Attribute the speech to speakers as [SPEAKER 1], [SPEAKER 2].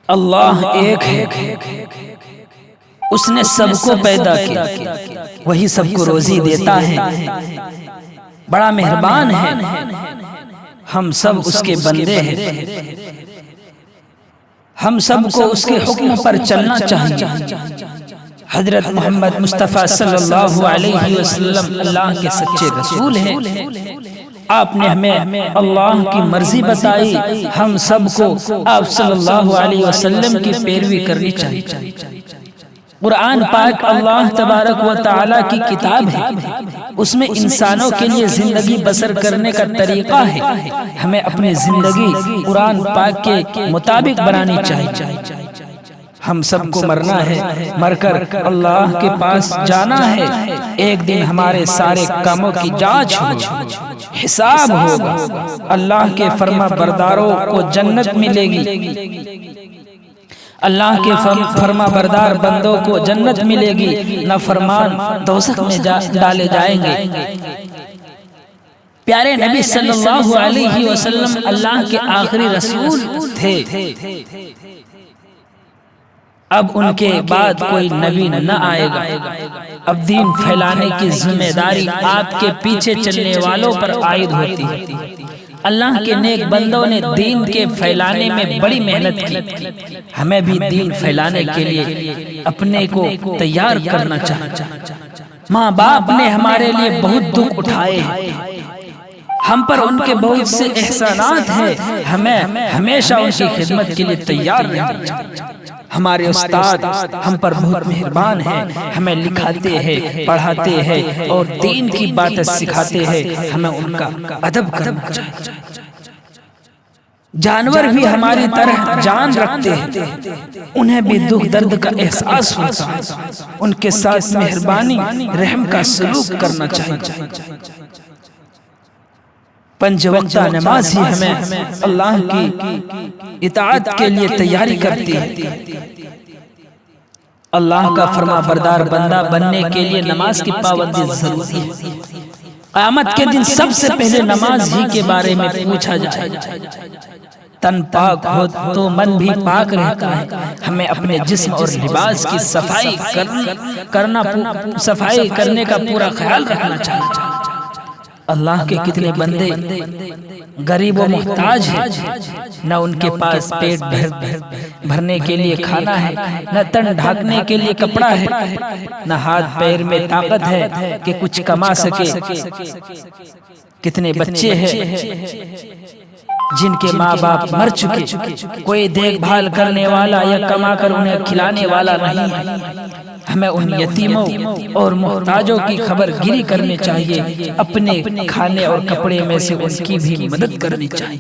[SPEAKER 1] अल्लाह एक है, उसने सबको पैदा किया, वही सबको रोजी देता है, बड़ा मेहरबान है। हम सब उसके बंदे हैं, हम सबको उसके हुक्म पर चलना चाहिए। हजरत मोहम्मद मुस्तफ़ा सल्लल्लाहु अलैहि वसल्लम अल्लाह के सच्चे रसूल हैं। आपने हमें अल्लाह की मर्जी बताई, हम सबको आप सल्लल्लाहु अलैहि वसल्लम की पैरवी करनी चाहिए। कुरान पाक अल्लाह तबारक व तआला की किताब है, उसमें इंसानों के लिए जिंदगी बसर करने का तरीका है। हमें अपनी जिंदगी कुरान पाक के मुताबिक बनानी चाहिए। हम सबको मरना है, मरकर अल्लाह के पास जाना है। एक दिन हमारे सारे कामों की जांच होगी, हिसाब होगा। अल्लाह के फर्मा बरदारों को जन्नत मिलेगी, अल्लाह के फर्मा बरदार बंदों को जन्नत मिलेगी, न फरमान दोज़ख में डाले जाएंगे। प्यारे नबी सल्लल्लाहु अलैहि वसल्लम अल्लाह के आखिरी रसूल थे। अब उनके बाद कोई नबी न आएगा। अब दीन फैलाने की जिम्मेदारी आपके पीछे चलने वालों पर आयद होती है। अल्लाह के नेक बंदों ने दीन के फैलाने में बड़ी मेहनत की। हमें भी दीन फैलाने के लिए अपने को तैयार करना चाहिए। माँ बाप ने हमारे लिए बहुत दुख उठाए हैं, हम पर उनके बहुत से एहसानात हैं। हमें हमेशा उनकी खिदमत के लिए तैयार रहना चाहिए। हमारे उस्ताद हम पर बहुत मेहरबान हैं, हमें लिखाते हैं, पढ़ाते हैं और दीन की बातें सिखाते हैं। हमें उनका अदब करना चाहिए। जानवर भी हमारी तरह जान रखते हैं, उन्हें भी दुख दर्द का एहसास होता है। उनके साथ मेहरबानी रहम का सलूक करना चाहिए। पंज वक्ता नमाज ही हमें अल्लाह की इताअत के लिए तैयारी करती है। अल्लाह का फरमा बरदार बंदा बनने के लिए नमाज की पाबंदी जरूरी है। क़यामत के दिन सबसे पहले नमाज ही के बारे में पूछा जाएगा। तन पाक हो तो मन भी पाक रहता है। हमें अपने जिस्म और लिबास की सफाई करने का पूरा ख्याल रखना चाहिए। अल्लाह के कितने बंदे गरीब और मोहताज हैं, न उनके पास पेट भरने के लिए खाना है, न तन ढाकने के लिए कपड़ा है, न हाथ पैर में ताकत है कि कुछ कमा सके। कितने बच्चे हैं जिनके माँ बाप मर चुके, कोई देखभाल करने वाला या कमाकर उन्हें खिलाने वाला नहीं है। हमें उन यतीमों और मोहताजों की खबर गिरी करनी चाहिए। अपने खाने और कपड़े में से उनकी भी मदद करनी चाहिए।